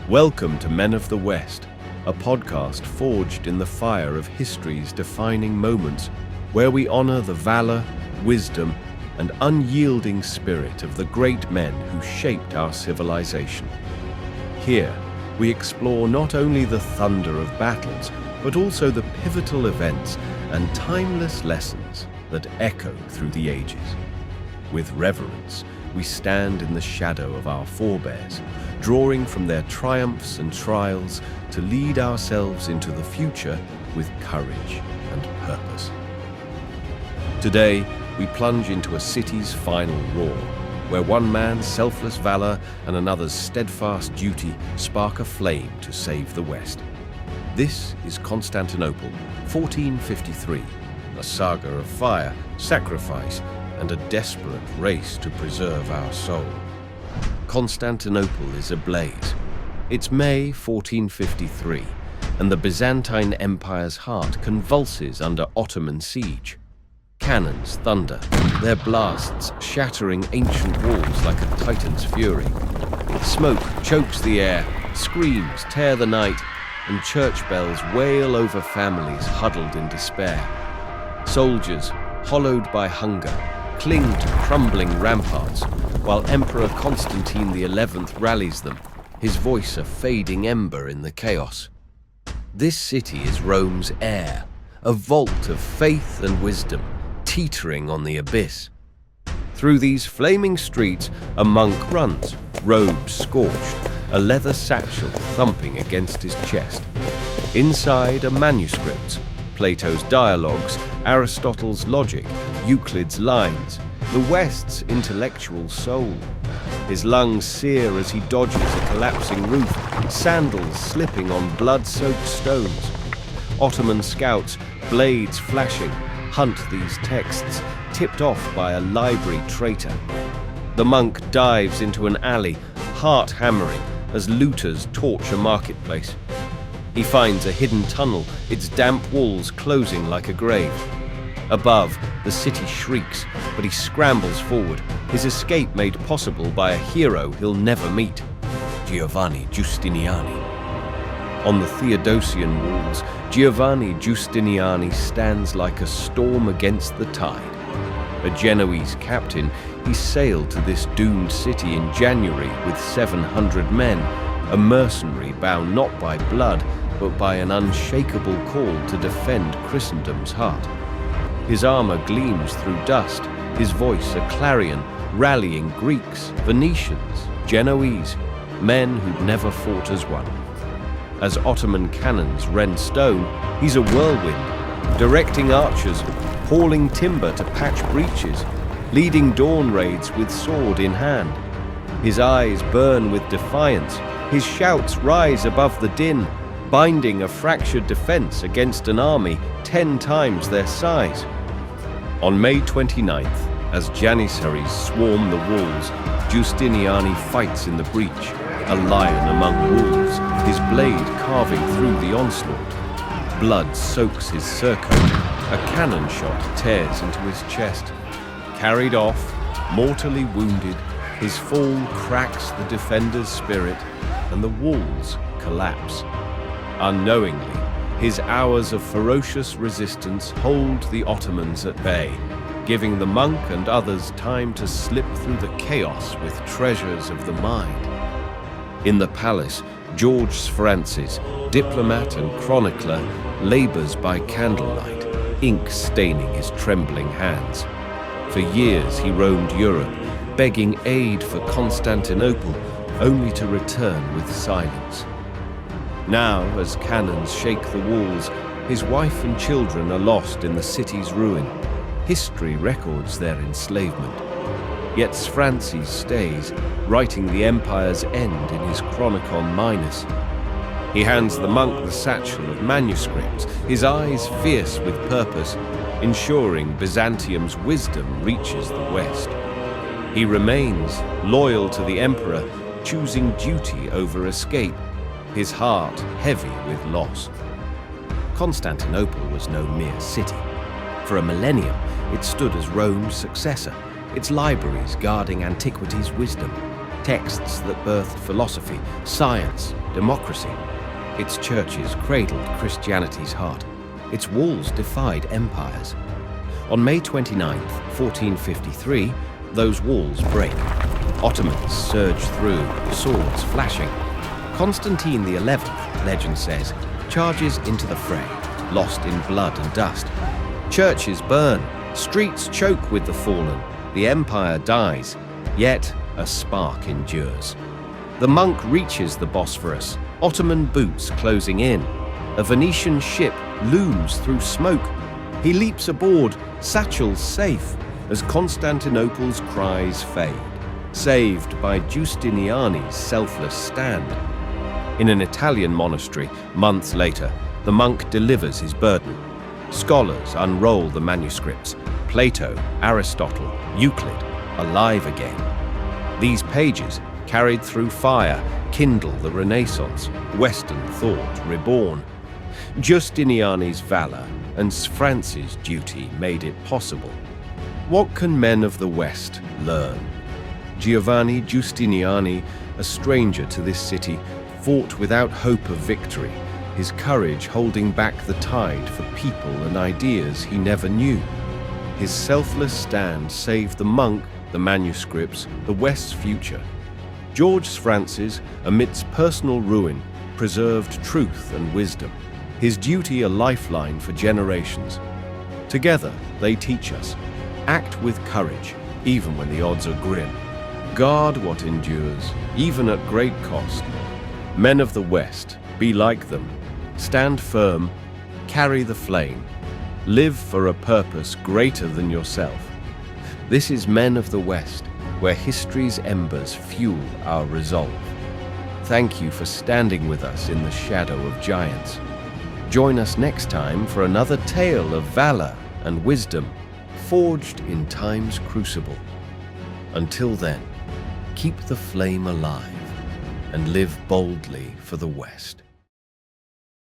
Welcome to Men of the West, a podcast forged in the fire of history's defining moments, where we honor the valor, wisdom, and unyielding spirit of the great men who shaped our civilization. Here, we explore not only the thunder of battles, but also the pivotal events and timeless lessons that echo through the ages. With reverence, we stand in the shadow of our forebears, drawing from their triumphs and trials to lead ourselves into the future with courage and purpose. Today, we plunge into a city's final roar, where one man's selfless valor and another's steadfast duty spark a flame to save the West. This is Constantinople, 1453, a saga of fire, sacrifice, and a desperate race to preserve our soul. Constantinople is ablaze. It's May 1453, and the Byzantine Empire's heart convulses under Ottoman siege. Cannons thunder, their blasts shattering ancient walls like a titan's fury. Smoke chokes the air, screams tear the night, and church bells wail over families huddled in despair. Soldiers, hollowed by hunger, cling to crumbling ramparts, while Emperor Constantine XI rallies them, his voice a fading ember in the chaos. This city is Rome's heir, a vault of faith and wisdom, teetering on the abyss. Through these flaming streets, a monk runs, robes scorched, a leather satchel thumping against his chest. Inside are manuscripts, Plato's dialogues, Aristotle's logic, Euclid's lines, the West's intellectual soul. His lungs sear as he dodges a collapsing roof, sandals slipping on blood-soaked stones. Ottoman scouts, blades flashing, hunt these texts, tipped off by a library traitor. The monk dives into an alley, heart hammering, as looters torch a marketplace. He finds a hidden tunnel, its damp walls closing like a grave. Above, the city shrieks, but he scrambles forward, his escape made possible by a hero he'll never meet, Giovanni Giustiniani. On the Theodosian walls, Giovanni Giustiniani stands like a storm against the tide. A Genoese captain, he sailed to this doomed city in January with 700 men, a mercenary bound not by blood, but by an unshakable call to defend Christendom's heart. His armor gleams through dust, his voice a clarion, rallying Greeks, Venetians, Genoese, men who'd never fought as one. As Ottoman cannons rend stone, he's a whirlwind, directing archers, hauling timber to patch breaches, leading dawn raids with sword in hand. His eyes burn with defiance, his shouts rise above the din, binding a fractured defense against an army 10 times their size. On May 29th, as Janissaries swarm the walls, Giustiniani fights in the breach, a lion among wolves, his blade carving through the onslaught. Blood soaks his surcoat, a cannon shot tears into his chest. Carried off, mortally wounded, his fall cracks the defender's spirit, and the walls collapse. Unknowingly, his hours of ferocious resistance hold the Ottomans at bay, giving the monk and others time to slip through the chaos with treasures of the mind. In the palace, George Sphrantzes, diplomat and chronicler, labors by candlelight, ink staining his trembling hands. For years he roamed Europe, begging aid for Constantinople, only to return with silence. Now, as cannons shake the walls, his wife and children are lost in the city's ruin. History records their enslavement. Yet Sphrantzes stays, writing the empire's end in his Chronicon Minus. He hands the monk the satchel of manuscripts, his eyes fierce with purpose, ensuring Byzantium's wisdom reaches the West. He remains loyal to the emperor, choosing duty over escape, his heart heavy with loss. Constantinople was no mere city. For a millennium, it stood as Rome's successor, its libraries guarding antiquity's wisdom, texts that birthed philosophy, science, democracy. Its churches cradled Christianity's heart. Its walls defied empires. On May 29, 1453, those walls break. Ottomans surge through, swords flashing. Constantine XI, legend says, charges into the fray, lost in blood and dust. Churches burn, streets choke with the fallen, the empire dies, yet a spark endures. The monk reaches the Bosphorus, Ottoman boots closing in. A Venetian ship looms through smoke. He leaps aboard, satchels safe, as Constantinople's cries fade, saved by Giustiniani's selfless stand. In an Italian monastery, months later, the monk delivers his burden. Scholars unroll the manuscripts, Plato, Aristotle, Euclid, alive again. These pages, carried through fire, kindle the Renaissance, Western thought reborn. Giustiniani's valor and Sphrantzes' duty made it possible. What can men of the West learn? Giovanni Giustiniani, a stranger to this city, fought without hope of victory, his courage holding back the tide for people and ideas he never knew. His selfless stand saved the monk, the manuscripts, the West's future. George Sphrantzes, amidst personal ruin, preserved truth and wisdom, his duty a lifeline for generations. Together, they teach us, act with courage, even when the odds are grim. Guard what endures, even at great cost. Men of the West, be like them. Stand firm, carry the flame. Live for a purpose greater than yourself. This is Men of the West, where history's embers fuel our resolve. Thank you for standing with us in the shadow of giants. Join us next time for another tale of valor and wisdom, forged in time's crucible. Until then, keep the flame alive and live boldly for the West.